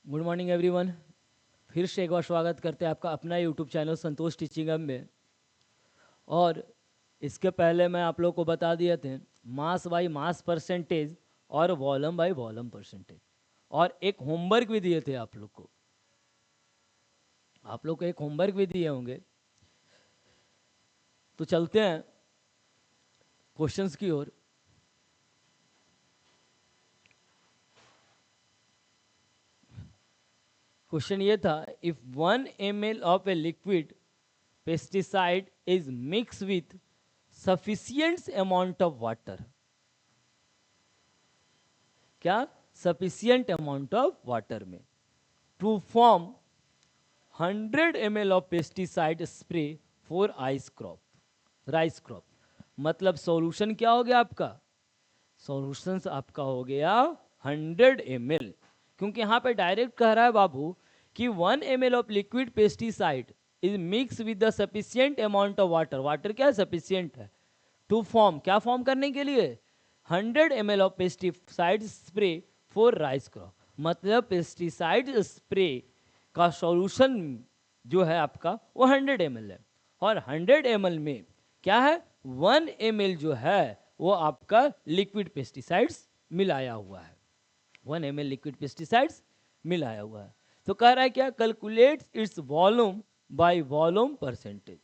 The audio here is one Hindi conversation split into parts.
Good morning everyone. फिर से एक बार स्वागत करते हैं आपका अपना यूट्यूब चैनल संतोष टीचिंग हब में। और इसके पहले मैं आप लोग को बता दिए थे मास बाई मास परसेंटेज और वॉल्यूम बाई वॉल्यूम परसेंटेज, और एक होमवर्क भी दिए थे आप लोग को। आप लोग को एक होमवर्क भी दिए होंगे, तो चलते हैं क्वेश्चंस की ओर। क्वेश्चन ये था, if 1 ml of a liquid pesticide is mixed with sufficient amount of water, क्या sufficient amount of water में, to form 100 ml of pesticide spray for rice crop। मतलब सॉल्यूशन क्या हो गया आपका? सॉल्यूशन आपका हो गया 100 ml, क्योंकि यहाँ पे डायरेक्ट कह रहा है बाबू कि 1 ml of liquid pesticide is mix with the sufficient amount of water. Water क्या सफिशियंट है टू फॉर्म, क्या फॉर्म करने के लिए? 100 ml of pesticide spray for rice crop. मतलब पेस्टिसाइड स्प्रे का सॉल्यूशन जो है आपका वो 100 ml है, और 100 ml में क्या है, 1 ml जो है वो आपका लिक्विड पेस्टिसाइड्स मिलाया हुआ है। 1 ml लिक्विड पेस्टिसाइड्स मिलाया हुआ है। तो कह रहा है क्या, calculate its volume by volume percentage.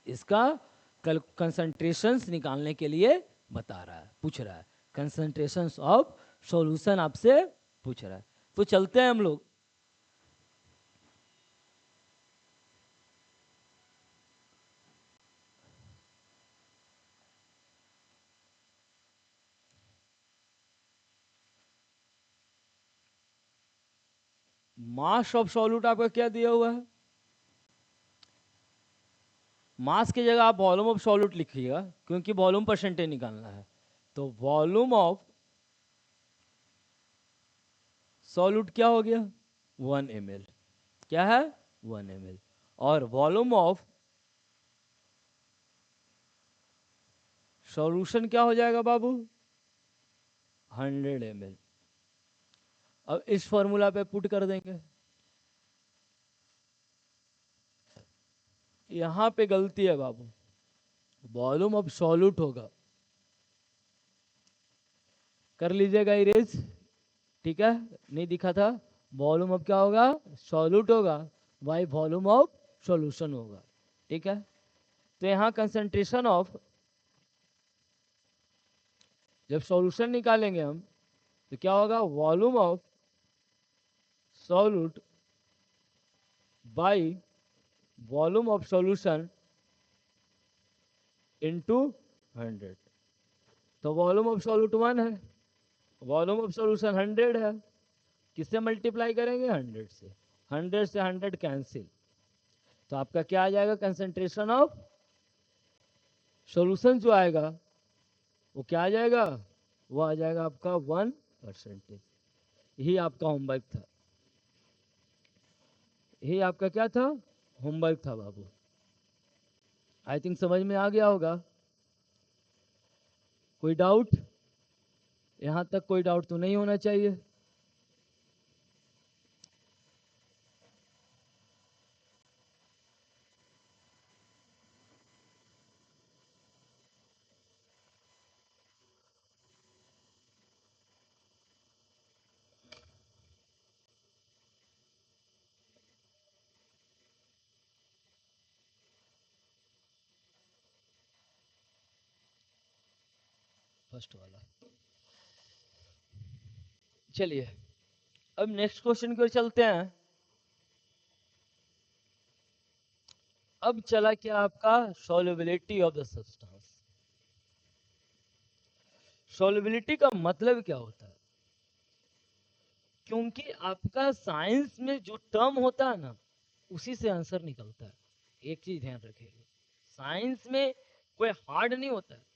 इसका कंसंट्रेशंस निकालने के लिए बता रहा है, पूछ रहा है। कंसंट्रेशंस ऑफ सॉल्यूशन आपसे पूछ रहा है। तो चलते हैं हम लोग। मास ऑफ सॉल्यूट आपका क्या दिया हुआ है? मास की जगह आप वॉल्यूम ऑफ सॉल्यूट लिखिएगा, क्योंकि वॉल्यूम परसेंटेज निकालना है। तो वॉल्यूम ऑफ सॉल्यूट क्या हो गया? 1 ml। क्या है? 1 ml। और वॉल्यूम ऑफ सॉल्यूशन क्या हो जाएगा बाबू? 100 ml। अब इस फॉर्मूला पे पुट कर देंगे। यहां पे गलती है बाबू, वॉल्यूम ऑफ सॉल्यूट होगा, कर लीजिएगा इरेज। ठीक है, नहीं दिखा था। वॉल्यूम ऑफ क्या होगा? सॉल्यूट होगा, बाई वॉल्यूम ऑफ सॉल्यूशन होगा। ठीक है, तो यहाँ कंसंट्रेशन ऑफ, जब सॉल्यूशन निकालेंगे हम तो क्या होगा? Volume of solute by volume of solution into 100। तो वॉल्यूम ऑफ सॉल्यूट 1 है, वॉल्यूम ऑफ सॉल्यूशन 100 है। किससे मल्टीप्लाई करेंगे? 100 से। 100 से 100 कैंसिल, तो आपका क्या आ जाएगा? कंसंट्रेशन ऑफ सॉल्यूशन जो आएगा वो क्या आ जाएगा? वो आ जाएगा आपका 1%। यही आपका होमवर्क था, यही आपका क्या था? होमवर्क था बाबू। आई थिंक समझ में आ गया होगा। कोई डाउट? यहां तक कोई डाउट तो नहीं होना चाहिए। फर्स्ट वाला, चलिए अब नेक्स्ट क्वेश्चन की ओर चलते हैं। अब चला क्या आपका? Solubility of the substance. Solubility का मतलब क्या होता है? क्योंकि आपका साइंस में जो टर्म होता है ना, उसी से आंसर निकलता है। एक चीज ध्यान रखिएगा, साइंस में कोई हार्ड नहीं होता है।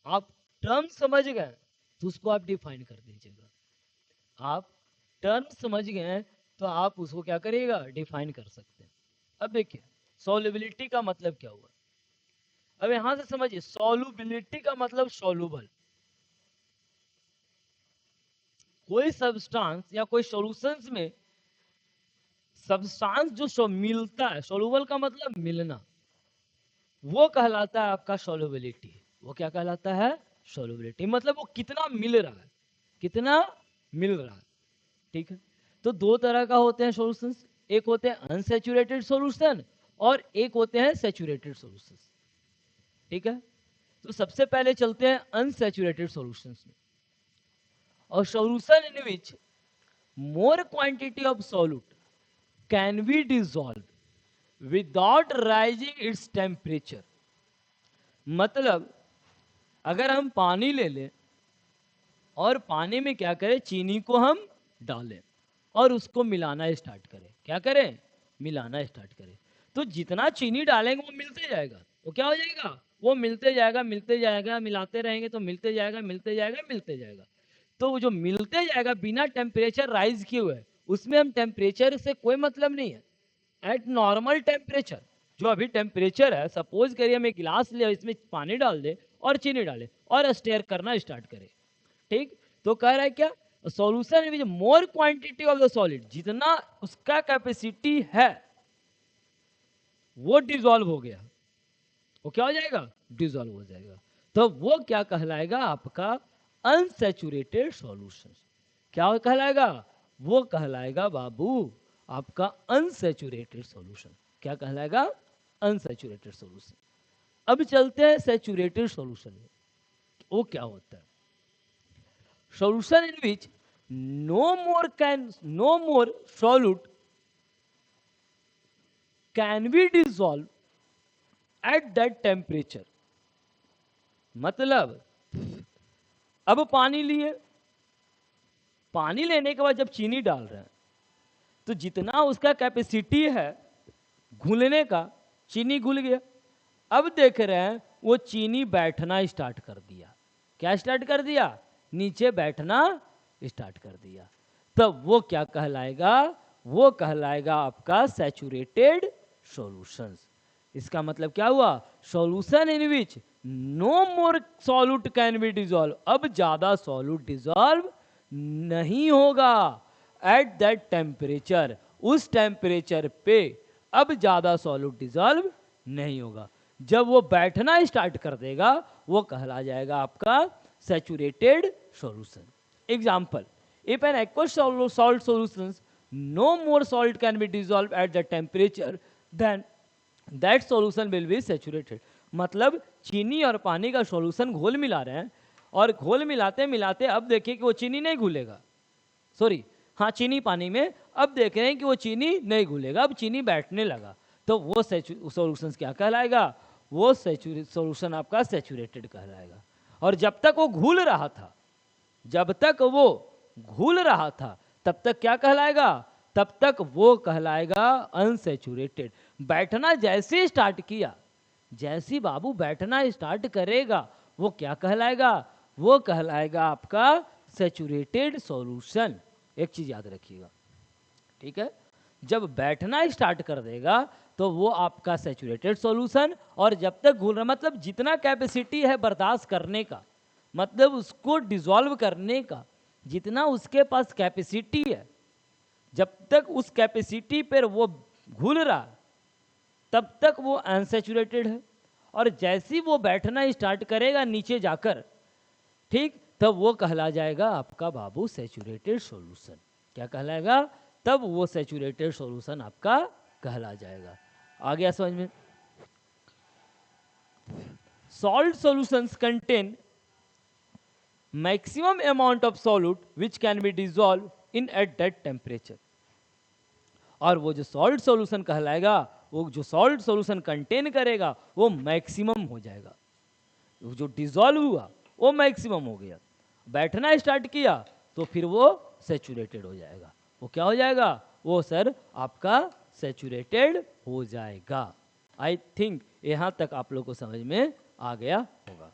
आप टर्म समझ गए तो उसको आप डिफाइन कर दीजिएगा। आप टर्म समझ गए तो आप उसको क्या करिएगा? डिफाइन कर सकते हैं। अब देखिए सॉल्युबिलिटी का मतलब क्या हुआ। अब यहां से समझिए, सॉल्युबिलिटी का मतलब सॉल्युबल, कोई सब्सटेंस या कोई सॉल्यूशंस में सब्सटेंस जो मिलता है, सोलुबल का मतलब मिलना, वो कहलाता है आपका सोलुबिलिटी। वो क्या कहलाता है? सोलुबिलिटी। मतलब वो कितना मिल रहा है, कितना मिल रहा है। ठीक है, तो दो तरह का होते हैं सॉल्यूशंस, एक होते हैं अनसैचुरेटेड सॉल्यूशन और एक होते हैं सैचुरेटेड सॉल्यूशंस। ठीक है, तो सबसे पहले चलते हैं अनसैचुरेटेड सॉल्यूशंस में। और solution in which more quantity of solute can be dissolved without rising its temperature। मतलब अगर हम पानी ले लें और पानी में क्या करें, चीनी को हम डालें और उसको मिलाना स्टार्ट करें, क्या करें, मिलाना स्टार्ट करें, तो जितना चीनी डालेंगे वो मिलते जाएगा। वो क्या हो जाएगा, वो मिलते जाएगा, मिलते जाएगा, मिलाते रहेंगे तो मिलते जाएगा, मिलते जाएगा, मिलते जाएगा। तो वो जो मिलते जाएगा बिना टेम्परेचर राइज किए हुए, उसमें हम टेम्परेचर से कोई मतलब नहीं है। एट नॉर्मल टेम्परेचर, जो अभी टेम्परेचर है, सपोज करिए हम एक गिलास ले, इसमें पानी डाल दे और चीनी डाले और स्टेयर करना स्टार्ट करें। ठीक, तो कह रहा है क्या, solution which more quantity of the solid, जितना उसका कैपेसिटी है वो डिसॉल्व हो गया, वो क्या हो जाएगा, डिसॉल्व हो जाएगा। तो वो क्या कहलाएगा, आपका अनसैचुरेटेड सॉल्यूशन। क्या कहलाएगा, वो कहलाएगा बाबू आपका अनसैचुरेटेड सॉल्यूशन। क्या कहलाएगा, अनसैचुरेटेड सॉल्यूशन। अब चलते हैं सैचुरेटेड सॉल्यूशन में। वो क्या होता है, solution in which no more solute can be dissolved at that temperature। मतलब अब पानी लिए, पानी लेने के बाद जब चीनी डाल रहे हैं तो जितना उसका कैपेसिटी है घुलने का, चीनी घुल गया। अब देख रहे हैं वो चीनी बैठना स्टार्ट कर दिया। क्या स्टार्ट कर दिया, नीचे बैठना स्टार्ट कर दिया। तब वो क्या कहलाएगा, वो कहलाएगा आपका सैचुरेटेड सॉल्यूशंस। इसका मतलब क्या हुआ, solution in which no more solute can be dissolve. अब ज्यादा सॉल्यूट डिजॉल्व नहीं होगा एट दैट टेम्परेचर, उस टेम्परेचर पे अब ज्यादा सॉल्यूट डिजॉल्व नहीं होगा। जब वो बैठना स्टार्ट कर देगा वो कहला जाएगा आपका saturated solution. Example, if an aqueous salt solutions no more salt can be dissolved at the temperature, then that solution will be saturated। मतलब चीनी और पानी का सॉल्यूशन घोल मिला रहे हैं और घोल मिलाते मिलाते अब देखिए कि वो चीनी नहीं घुलेगा, सॉरी हाँ चीनी पानी में, अब देख रहे हैं कि वो चीनी नहीं घुलेगा, अब चीनी बैठने लगा। तो वो सॉल्यूशन क्या कहलाएगा, वो सॉल्यूशन आपका सैचुरेटेड कहलाएगा। और जब तक वो घुल रहा था, जब तक वो घुल रहा था तब तक क्या कहलाएगा, तब तक वो कहलाएगा अनसैचुरेटेड। बैठना जैसे स्टार्ट किया, जैसी बाबू बैठना स्टार्ट करेगा वो क्या कहलाएगा, वो कहलाएगा आपका सैचुरेटेड सॉल्यूशन। एक चीज याद रखिएगा, ठीक है, जब बैठना स्टार्ट कर देगा तो वो आपका सैचुरेटेड सॉल्यूशन। और जब तक घुल रहा, मतलब जितना कैपेसिटी है बर्दाश्त करने का, मतलब उसको डिसॉल्व करने का जितना उसके पास कैपेसिटी है, जब तक उस कैपेसिटी पर वो घुल रहा तब तक वो अनसैचुरेटेड है। और जैसी वो बैठना स्टार्ट करेगा नीचे जाकर, ठीक, तब वो कहला जाएगा आपका बाबू सैचुरेटेड सॉल्यूशन। क्या कहलाएगा, तब वो सैचुरेटेड सॉल्यूशन आपका कहला जाएगा। आ गया समझ में। Salt solutions contain maximum amount of solute which can be dissolve in eight that temperature. और वो जो सॉल्ट सॉल्यूशन कहलाएगा, वो जो सॉल्ट सॉल्यूशन कंटेन करेगा वो मैक्सिमम हो जाएगा। जो डिसॉल्व हुआ वो मैक्सिमम हो गया, बैठना स्टार्ट किया तो फिर वो सैचुरेटेड हो जाएगा। वो क्या हो जाएगा, वो सर आपका सैचुरेटेड हो जाएगा। आई थिंक यहाँ तक आप लोग को समझ में आ गया होगा।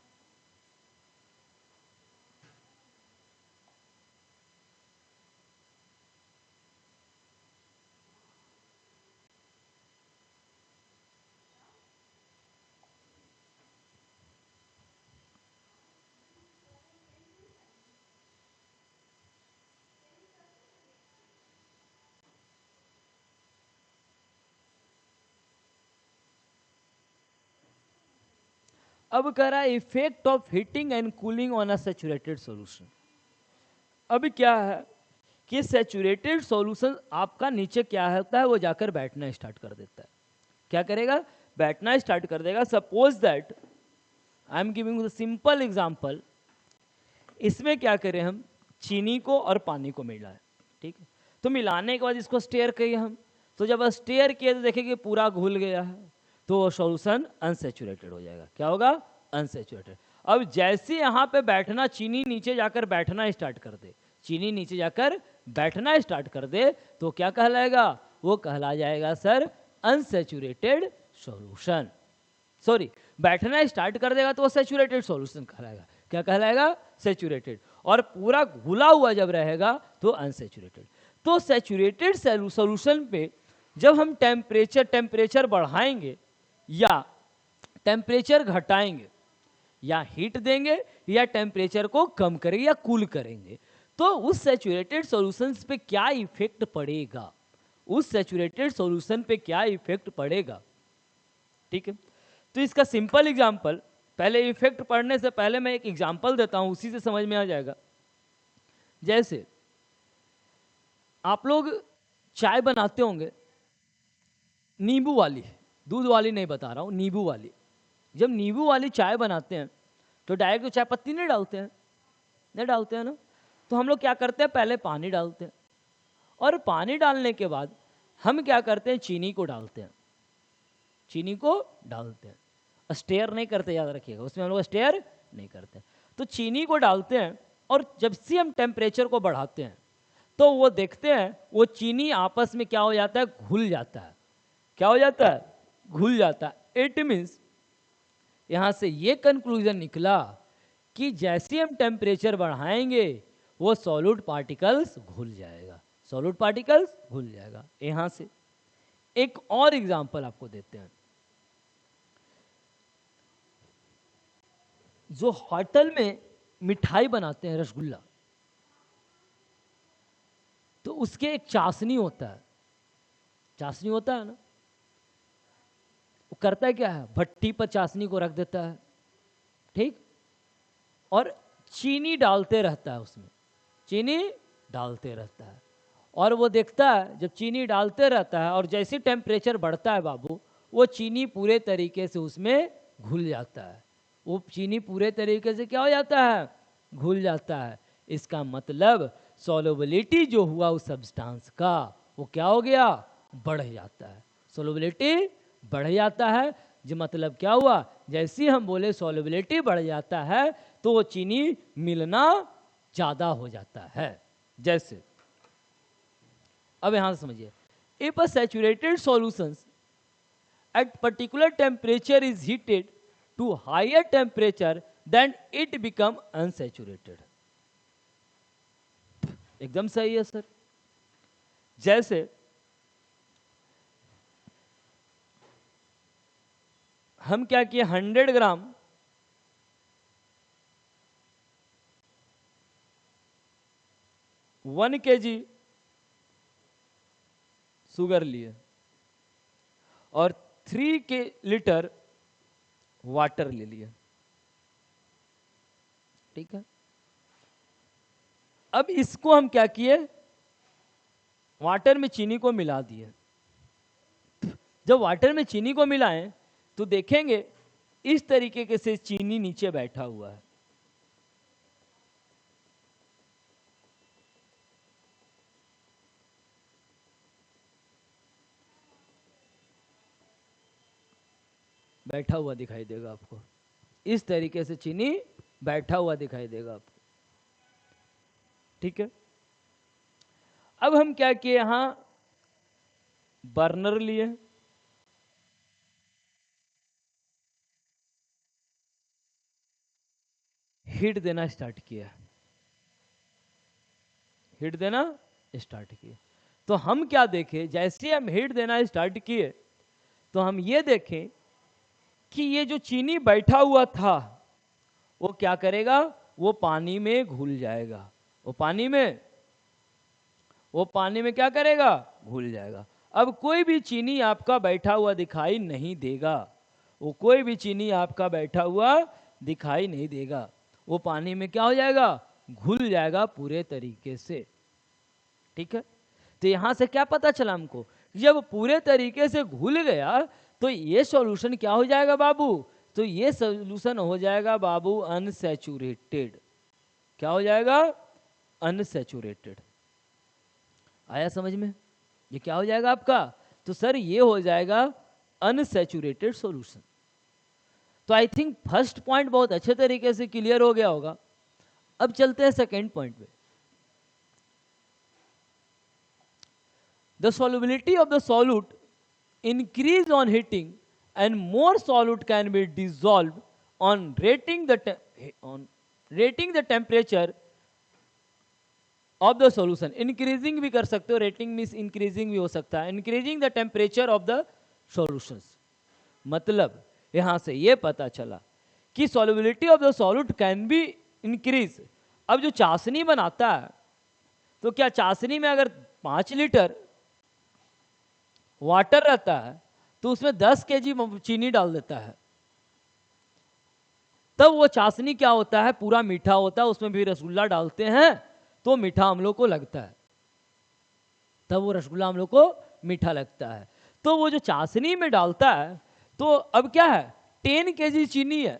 अब कह रहा है effect of heating and cooling on a saturated solution. अब क्या है कि सैचुरेटेड सॉल्यूशन आपका नीचे क्या होता है, वो जाकर बैठना स्टार्ट कर देता है। क्या करेगा? बैठना स्टार्ट कर देगा। Suppose that I am giving the simple example, इसमें क्या करें हम, चीनी को और पानी को मिलाएं, ठीक है। तो मिलाने के बाद इसको स्टेयर किए हम, तो जब स्टेयर किए तो देखेंगे पूरा घुल गया है, तो वो सॉल्यूशन अनसैचुरेटेड हो जाएगा। क्या होगा? अनसैचुरेटेड। अब जैसे यहाँ पे बैठना, चीनी नीचे जाकर बैठना स्टार्ट कर दे, चीनी नीचे जाकर बैठना स्टार्ट कर दे, तो क्या कहलाएगा? वो कहला जाएगा सर अनसैचुरेटेड सॉल्यूशन। सॉरी, बैठना स्टार्ट कर देगा तो वो सैचुरेटेड सॉल्यूशन कहलाएगा। क्या कहलाएगा? सैचुरेटेड। और पूरा घुला हुआ जब रहेगा तो अनसैचुरेटेड। तो सैचुरेटेड सॉल्यूशन पे जब हम टेम्परेचर बढ़ाएंगे या टेम्परेचर घटाएंगे या हीट देंगे या टेम्परेचर को कम करेंगे या कूल करेंगे, तो उस सैचुरेटेड सॉल्यूशंस पे क्या इफेक्ट पड़ेगा, उस सैचुरेटेड सॉल्यूशन पे क्या इफेक्ट पड़ेगा। ठीक है, तो इसका सिंपल एग्जांपल, पहले इफेक्ट पढ़ने से पहले मैं एक एग्जांपल देता हूं, उसी से समझ में आ जाएगा। जैसे आप लोग चाय बनाते होंगे, नींबू वाली, दूध वाली नहीं बता रहा हूं, नींबू वाली। जब नींबू वाली चाय बनाते हैं तो डायरेक्ट तो चाय पत्ती नहीं डालते हैं, नहीं डालते हैं ना। तो हम लोग क्या करते हैं, पहले पानी डालते हैं, और पानी डालने के बाद हम क्या करते हैं, चीनी को डालते हैं, चीनी को डालते हैं। स्टेयर नहीं करते, याद रखिएगा, उसमें हम लोग स्टेयर नहीं करते। तो चीनी को डालते हैं, और जब से हम टेम्परेचर को बढ़ाते हैं तो वो देखते हैं वो चीनी आपस में क्या हो जाता है, घुल जाता है। क्या हो जाता है? घुल जाता है। इट मीन्स यहां से ये कंक्लूजन निकला कि जैसे हम टेम्परेचर बढ़ाएंगे वो सॉलिड पार्टिकल्स घुल जाएगा, सॉलिड पार्टिकल्स घुल जाएगा। यहां से एक और एग्जांपल आपको देते हैं। जो होटल में मिठाई बनाते हैं, रसगुल्ला, तो उसके एक चाशनी होता है, चाशनी होता है ना, वो करता है क्या है, भट्टी पर चाशनी को रख देता है, ठीक, और चीनी डालते रहता है उसमें, चीनी डालते रहता है। और वो देखता है जब चीनी डालते रहता है और जैसे टेम्परेचर बढ़ता है बाबू, वो चीनी पूरे तरीके से उसमें घुल जाता है, वो चीनी पूरे तरीके से क्या हो जाता है, घुल जाता है। इसका मतलब सॉल्युबिलिटी जो हुआ उस सब्सटेंस का, वो क्या हो गया, बढ़ जाता है, सॉल्युबिलिटी बढ़ जाता है। जो मतलब क्या हुआ, जैसे हम बोले सॉल्युबिलिटी बढ़ जाता है तो वो चीनी मिलना ज़्यादा हो जाता है। जैसे अब यहां से समझिए, if a saturated solutions at particular temperature is heated to higher temperature then it become unsaturated। एकदम सही है सर। जैसे हम क्या किए, 100 ग्राम वन kg शुगर लिए और 3 लीटर वाटर ले लिया, ठीक है। अब इसको हम क्या किए, वाटर में चीनी को मिला दिए। जब वाटर में चीनी को मिलाएं तो देखेंगे इस तरीके के से चीनी नीचे बैठा हुआ है, बैठा हुआ दिखाई देगा आपको, इस तरीके से चीनी बैठा हुआ दिखाई देगा आपको, ठीक है। अब हम क्या किए, यहां बर्नर लिए, हीट देना स्टार्ट किया, हीट देना स्टार्ट किए। तो हम क्या देखें, जैसे हम हीट देना स्टार्ट किए तो हम ये देखें कि ये जो चीनी बैठा हुआ था वो क्या करेगा, वो पानी में घुल जाएगा, वो पानी में क्या करेगा, घुल जाएगा। अब कोई भी चीनी आपका बैठा हुआ दिखाई नहीं देगा, वो कोई भी चीनी आपका बैठा हुआ दिखाई नहीं देगा, वो पानी में क्या हो जाएगा, घुल जाएगा पूरे तरीके से। ठीक है, तो यहां से क्या पता चला हमको, जब पूरे तरीके से घुल गया तो ये सॉल्यूशन क्या हो जाएगा बाबू, तो ये सॉल्यूशन हो जाएगा बाबू अनसैचुरेटेड। क्या हो जाएगा, अनसैचुरेटेड। आया समझ में, ये क्या हो जाएगा आपका, तो सर ये हो जाएगा अनसैचुरेटेड सॉल्यूशन। तो आई थिंक फर्स्ट पॉइंट बहुत अच्छे तरीके से क्लियर हो गया होगा। अब चलते हैं सेकेंड पॉइंट पे। The solubility of the solute increase on heating and more solute can be dissolved on rating the temperature of the solution। increasing भी कर सकते हो, rating means increasing भी हो सकता है, increasing the temperature of the solutions। मतलब यहां से ये पता चला कि solubility of the solute can be increase। अब जो चाशनी बनाता है, तो क्या चाशनी में अगर 5 लीटर वाटर रहता है तो उसमें 10 केजी चीनी डाल देता है, तब वो चाशनी क्या होता है, पूरा मीठा होता है। उसमें भी रसगुल्ला डालते हैं तो मीठा हम लोग को लगता है, तब वो रसगुल्ला हम लोग को मीठा लगता है। तो वो जो चाशनी में डालता है, तो अब क्या है, 10 केजी चीनी है,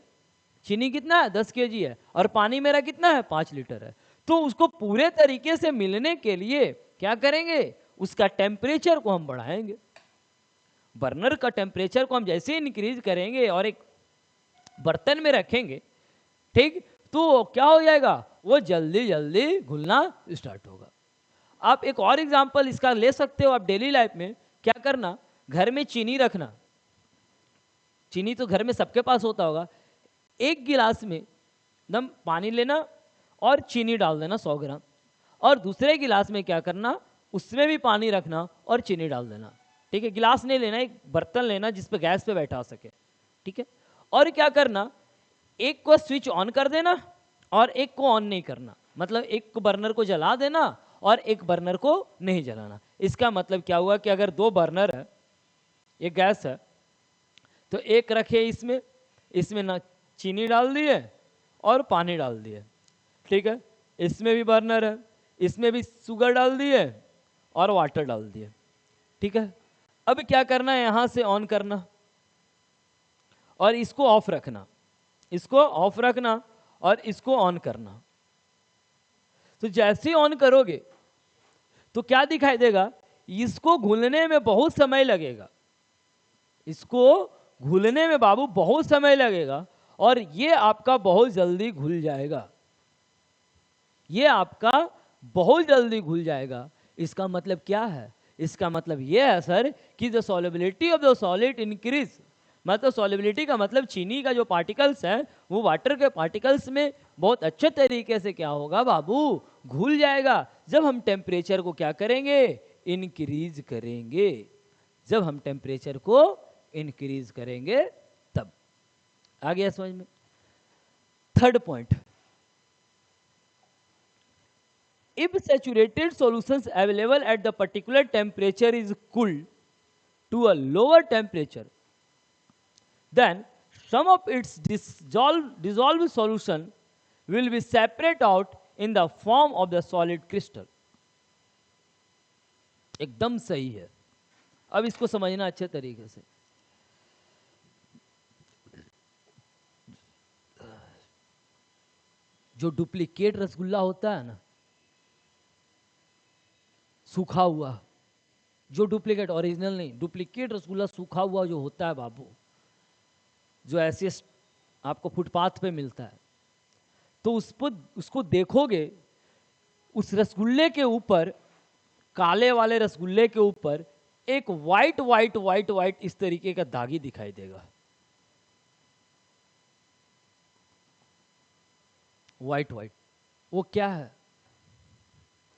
चीनी कितना है, 10 केजी है, और पानी मेरा कितना है, 5 लीटर है। तो उसको पूरे तरीके से मिलने के लिए क्या करेंगे, उसका टेम्परेचर को हम बढ़ाएंगे। बर्नर का टेम्परेचर को हम जैसे इंक्रीज करेंगे और एक बर्तन में रखेंगे, ठीक, तो क्या हो जाएगा, वो जल्दी जल्दी घुलना स्टार्ट होगा। आप एक और एग्जांपल इसका ले सकते हो आप डेली लाइफ में। क्या करना, घर में चीनी रखना, चीनी तो घर में सबके पास होता होगा। एक गिलास में एकदम पानी लेना और चीनी डाल देना 100 ग्राम, और दूसरे गिलास में क्या करना, उसमें भी पानी रखना और चीनी डाल देना। ठीक है, गिलास नहीं लेना, एक बर्तन लेना जिस पे गैस पे बैठा सके। ठीक है, और क्या करना, एक को स्विच ऑन कर देना और एक को ऑन नहीं करना, मतलब एक बर्नर को जला देना और एक बर्नर को नहीं जलाना। इसका मतलब क्या हुआ कि अगर 2 बर्नर है, एक गैस है, तो एक रखे इसमें ना चीनी डाल दिए और पानी डाल दिए। ठीक है, इसमें भी बर्नर है, इसमें भी शुगर डाल दिए और वाटर डाल दिए। ठीक है, अब क्या करना है, यहां से ऑन करना और इसको ऑफ रखना, इसको ऑफ रखना और इसको ऑन करना। तो जैसे ही ऑन करोगे तो क्या दिखाई देगा, इसको घुलने में बहुत समय लगेगा, इसको घुलने में बाबू बहुत समय लगेगा, और ये आपका बहुत जल्दी घुल जाएगा, ये आपका बहुत जल्दी घुल जाएगा। इसका मतलब क्या है, इसका मतलब यह है सर कि the solubility of the solid increase. मतलब सॉल्युबिलिटी का मतलब चीनी का जो पार्टिकल्स है वो वाटर के पार्टिकल्स में बहुत अच्छे तरीके से क्या होगा बाबू, घुल जाएगा। जब हम टेम्परेचर को क्या करेंगे, इंक्रीज करेंगे, जब हम टेम्परेचर को इंक्रीज करेंगे तब। आ गया समझ में। Third point, if saturated solutions available at the particular temperature is cooled to a lower temperature, then some of its dissolved solution will be separate out in the form of the solid crystal। एकदम सही है। अब इसको समझना अच्छे तरीके से। जो डुप्लीकेट रसगुल्ला होता है ना, सूखा हुआ, जो डुप्लीकेट, ओरिजिनल नहीं, डुप्लीकेट रसगुल्ला सूखा हुआ जो होता है बाबू, जो ऐसे आपको फुटपाथ पे मिलता है, तो उसको देखोगे, उस रसगुल्ले के ऊपर, काले वाले रसगुल्ले के ऊपर एक वाइट वाइट वाइट वाइट इस तरीके का दागी दिखाई देगा, वाइट वाइट। वो क्या है,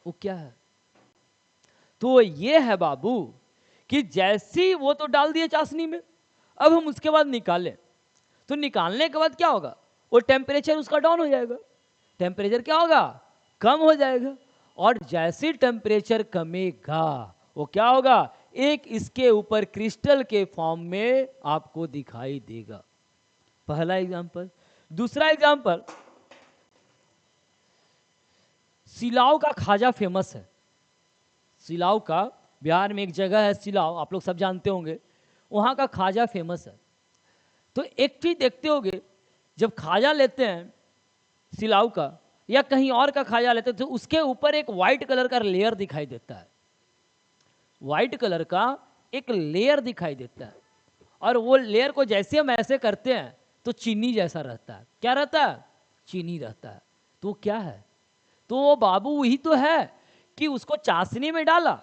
वो क्या है, तो ये है बाबू कि जैसी वो तो डाल दिए चाशनी में, अब हम उसके बाद निकालें, तो निकालने के बाद क्या होगा, वो टेम्परेचर उसका डाउन हो जाएगा, टेम्परेचर क्या होगा, कम हो जाएगा। और जैसे टेम्परेचर कमेगा वो क्या होगा, एक इसके ऊपर क्रिस्टल के फॉर्म में आपको दिखाई देगा। पहला एग्जांपल। दूसरा एग्जांपल, सिलाव का खाजा फेमस है। सिलाव का, बिहार में एक जगह है सिलाव, आप लोग सब जानते होंगे, वहाँ का खाजा फेमस है। तो एक चीज देखते होंगे, जब खाजा लेते हैं सिलाव का या कहीं और का खाजा लेते हैं तो उसके ऊपर एक वाइट कलर का लेयर दिखाई देता है। वाइट कलर का एक लेयर दिखाई देता है, और वो लेयर को जैसे हम ऐसे करते हैं तो चीनी जैसा रहता है। क्या रहता है? चीनी रहता है। तो वो क्या है? तो वो बाबू वही तो है कि उसको चाशनी में डाला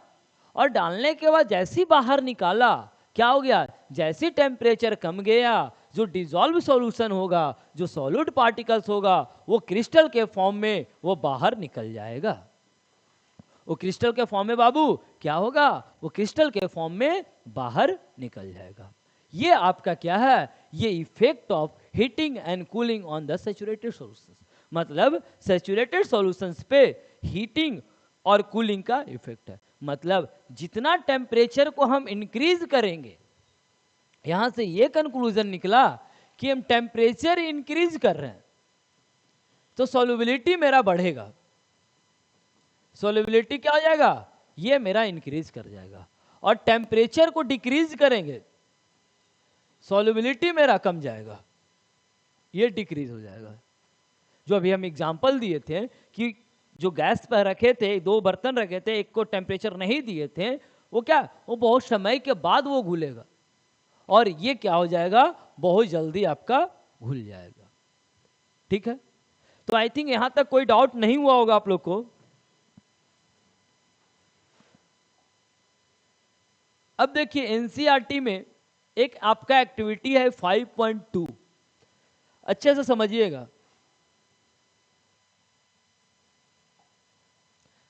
और डालने के बाद जैसे ही बाहर निकाला, क्या हो गया? जैसे टेम्परेचर कम गया, जो डिजॉल्व सॉल्यूशन होगा, जो सॉलिड पार्टिकल्स होगा, वो क्रिस्टल के फॉर्म में वो बाहर निकल जाएगा। वो क्रिस्टल के फॉर्म में बाबू क्या होगा? वो क्रिस्टल के फॉर्म में बाहर निकल जाएगा। ये आपका क्या है? ये effect of heating and cooling on the saturated solutions. मतलब सैचुरेटेड सॉल्यूशंस पे हीटिंग और कूलिंग का इफेक्ट है। मतलब जितना टेम्परेचर को हम इंक्रीज करेंगे, यहां से ये कंक्लूजन निकला कि हम टेम्परेचर इंक्रीज कर रहे हैं तो सॉल्युबिलिटी मेरा बढ़ेगा। सॉल्युबिलिटी क्या हो जाएगा? ये मेरा इंक्रीज कर जाएगा। और टेम्परेचर को डिक्रीज करेंगे, सॉल्युबिलिटी मेरा कम जाएगा, ये डिक्रीज हो जाएगा। जो अभी हम एग्जांपल दिए थे कि जो गैस पर रखे थे, दो बर्तन रखे थे, एक को टेम्परेचर नहीं दिए थे, वो क्या, वो बहुत समय के बाद वो घुलेगा, और ये क्या हो जाएगा? बहुत जल्दी आपका घुल जाएगा। ठीक है, तो आई थिंक यहां तक कोई डाउट नहीं हुआ होगा आप लोग को। अब देखिए एनसीईआरटी में एक आपका एक्टिविटी है 5.2, अच्छे से समझिएगा।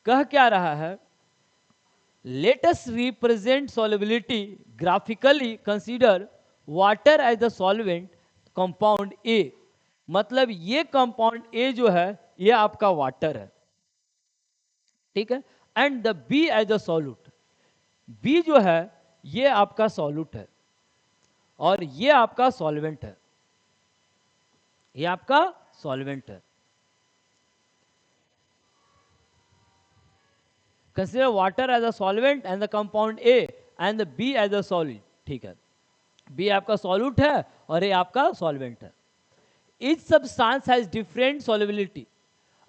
कह क्या रहा है? Let us represent solubility graphically, consider water as the solvent compound A. मतलब ये कंपाउंड ए जो है ये आपका वाटर है, ठीक है, and the B as the solute. B जो है ये आपका सॉल्यूट है और ये आपका सॉल्वेंट है, ये आपका सॉल्वेंट है। Consider water as a solvent and the compound A and the B as a solid. ठीक है, बी आपका सॉल्यूट है और ए आपका सॉल्वेंट है। Each substance has different solubility.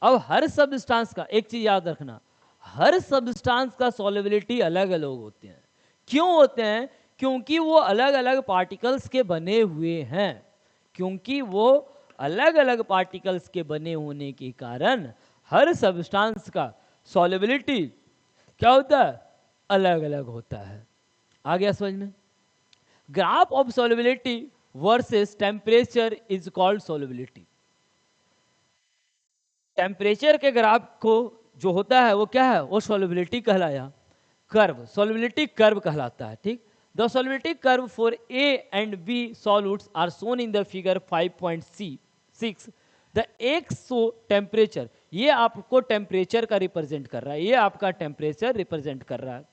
अब हर सब्सटेंस का एक चीज याद रखना, हर सब्सटेंस का सॉल्युबिलिटी अलग अलग होते हैं। क्यों होते हैं? क्योंकि वो अलग अलग पार्टिकल्स के बने हुए हैं। क्योंकि वो अलग अलग पार्टिकल्स के बने होने के कारण हर सब्सटेंस का सॉल्युबिलिटी क्या होता है? अलग अलग होता है। आ गया समझ में? Graph of solubility versus temperature is called solubility. Temperature के ग्राफ को जो होता है वो क्या है? वो सॉल्युबिलिटी कहलाया। कर्व, सॉल्युबिलिटी कर्व कहलाता है। ठीक, the solubility curve for A and B solutes are shown in the figure 5.6। The X show temperature, ये आपको टेम्परेचर का रिप्रेजेंट कर रहा है, ये आपका टेम्परेचर रिप्रेजेंट कर रहा है।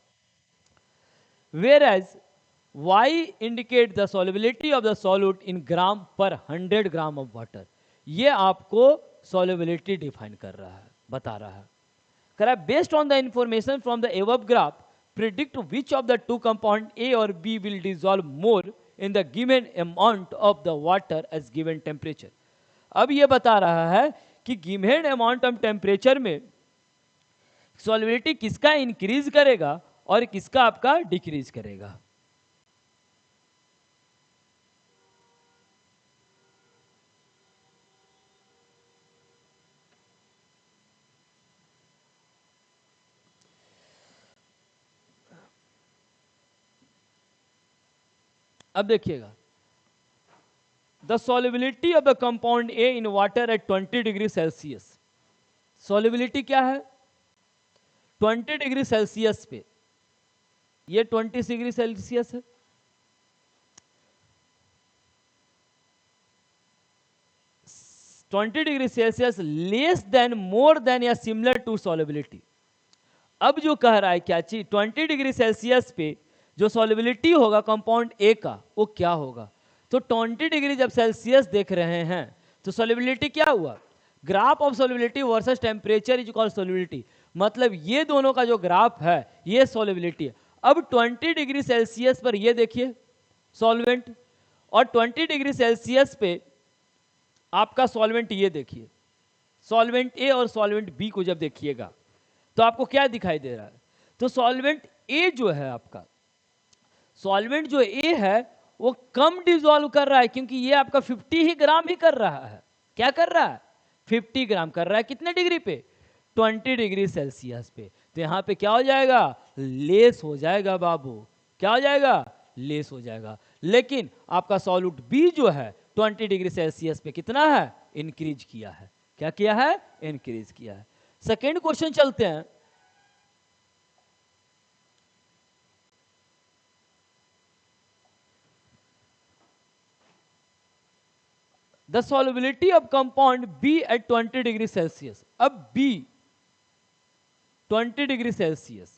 whereas y indicate the solubility of the solute in gram per 100 gram of water। ये आपको solubility डिफाइन कर रहा है, बता रहा है। कह रहा है based on the information from the above graph predict which of the two compound A और B will dissolve more in the given amount of the water as given temperature. अब ये बता रहा है कि गिवन अमाउंट ऑफ टेम्परेचर में सॉल्युबिलिटी किसका इंक्रीज करेगा और किसका आपका डिक्रीज करेगा। अब देखिएगा, the solubility of the compound A in water at 20 degree Celsius. Solubility क्या है? 20 डिग्री सेल्सियस पे, ये 20 डिग्री सेल्सियस है। Twenty degree Celsius less than, more than या सिमिलर टू सॉल्युबिलिटी। अब जो कह रहा है क्या चीज, 20 डिग्री सेल्सियस पे जो सॉल्युबिलिटी होगा कंपाउंड ए का वो क्या होगा। तो 20 डिग्री जब सेल्सियस देख रहे हैं तो सॉल्युबिलिटी क्या हुआ, graph of solubility versus temperature is equal solubility, मतलब ये दोनों का जो ग्राफ है ये सॉल्युबिलिटी है। अब 20 डिग्री सेल्सियस पर ये देखिए सॉल्वेंट, और 20 डिग्री सेल्सियस पे आपका सॉल्वेंट ये देखिए, सॉल्वेंट ए और सॉल्वेंट बी को जब देखिएगा तो आपको क्या दिखाई दे रहा है, तो सॉल्वेंट ए जो है आपका, सॉल्वेंट जो ए है वो कम डिसॉल्व कर रहा है, क्योंकि ये आपका 50 ही ग्राम ही कर रहा है। क्या कर रहा है, 50 ग्राम कर रहा है। कितने डिग्री पे, 20 डिग्री सेल्सियस पे। तो यहाँ पे क्या हो जाएगा, लेस हो जाएगा बाबू, क्या हो जाएगा, लेस हो जाएगा। लेकिन आपका सॉल्यूट बी जो है 20 डिग्री सेल्सियस पे कितना है, इंक्रीज किया है। क्या किया है, इंक्रीज किया है। सेकेंड क्वेश्चन चलते हैं। The solubility of compound B at 20 degree Celsius. अब B 20 degree Celsius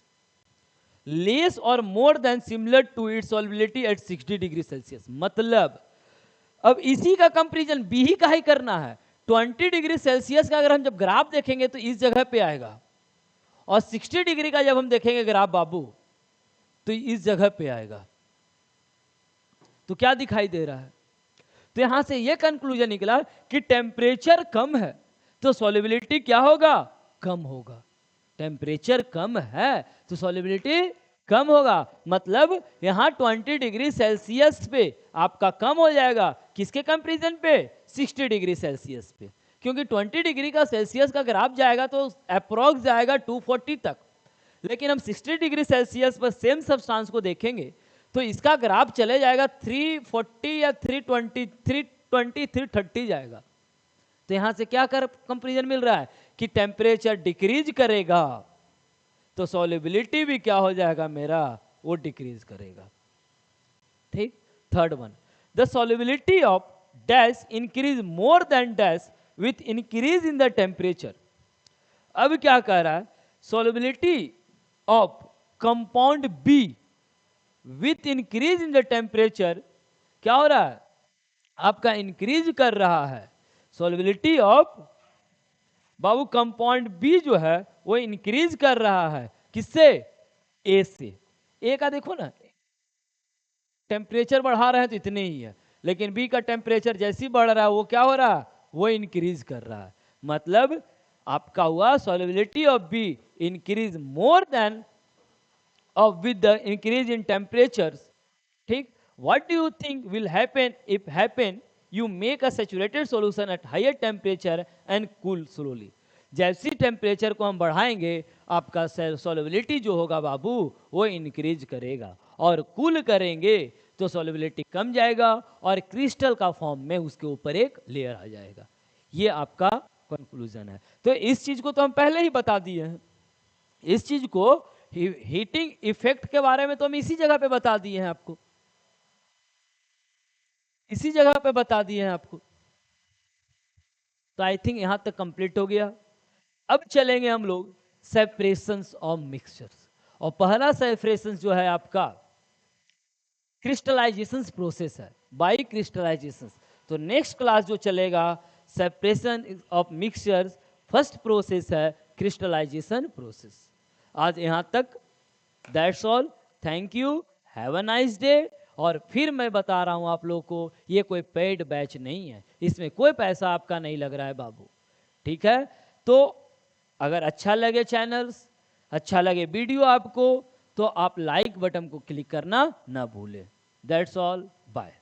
less or more than similar to its solubility at 60 degree Celsius, मतलब अब इसी का कंपैरिजन B ही का ही करना है। 20 डिग्री सेल्सियस का अगर हम जब ग्राफ देखेंगे तो इस जगह पे आएगा, और 60 डिग्री का जब हम देखेंगे ग्राफ बाबू तो इस जगह पे आएगा। तो क्या दिखाई दे रहा है, तो यहां से यह कंक्लूजन निकला कि टेम्परेचर कम है तो सॉल्युबिलिटी क्या होगा, कम होगा। टेम्परेचर कम है तो सॉल्युबिलिटी कम होगा, मतलब यहां 20 डिग्री सेल्सियस पे आपका कम हो जाएगा, किसके कंपैरिजन पे, 60 डिग्री सेल्सियस पे। क्योंकि 20 डिग्री का सेल्सियस का ग्राफ जाएगा तो अप्रोक्स जाएगा 240 तक, लेकिन हम 60 डिग्री सेल्सियस पर सेम सब्सटेंस को देखेंगे तो इसका ग्राफ चले जाएगा 340 या 320 330 जाएगा। तो यहां से क्या कंपैरिजन मिल रहा है कि टेम्परेचर डिक्रीज करेगा तो सॉल्युबिलिटी भी क्या हो जाएगा मेरा, वो डिक्रीज करेगा। ठीक। Third one, the solubility of dash increase more than dash with increase in the temperature. अब क्या कह रहा है, solubility of compound B with increase in the temperature क्या हो रहा है, आपका इंक्रीज कर रहा है। सॉल्युबिलिटी ऑफ बाबू कंपाउंड बी जो है वो इंक्रीज कर रहा है, किससे, ए से। ए का देखो ना, टेम्परेचर बढ़ा रहे हैं तो इतने ही है, लेकिन बी का टेम्परेचर जैसे ही बढ़ रहा है वो क्या हो रहा है, वो इंक्रीज कर रहा है। मतलब आपका हुआ solubility of be increase more then of with the increase in temperatures. ठीक। What do you think will happen if you make a saturated solution at higher temperature and cool slowly? जैसी टेम्परेचर को हम बढ़ाएंगे आपका सॉल्युबिलिटी जो होगा बाबू वो इंक्रीज करेगा, और कूल करेंगे तो सॉल्युबिलिटी कम जाएगा और क्रिस्टल का फॉर्म में उसके ऊपर एक लेयर आ जाएगा। ये आपका कंक्लूजन है। तो इस चीज को तो हम पहले ही बता दिए हैं, इस चीज को हीटिंग इफेक्ट के बारे में तो हम इसी जगह पे बता दिए हैं आपको, इसी जगह पे बता दिए हैं आपको। तो आई थिंक यहां तक कंप्लीट हो गया। अब चलेंगे हम लोग सेपरेशंस ऑफ मिक्सचर्स, और पहला सेपरेशन जो है आपका क्रिस्टलाइजेशन प्रोसेस है, बाय क्रिस्टलाइजेशन। तो नेक्स्ट क्लास जो चलेगा separation of mixtures, first process है क्रिस्टलाइजेशन प्रोसेस। आज यहाँ तक, that's all, thank you, have a nice day. और फिर मैं बता रहा हूँ आप लोगों को, ये कोई पेड बैच नहीं है, इसमें कोई पैसा आपका नहीं लग रहा है बाबू, ठीक है। तो अगर अच्छा लगे चैनल्स, अच्छा लगे वीडियो आपको, तो आप लाइक बटन को क्लिक करना ना भूलें। That's all, bye.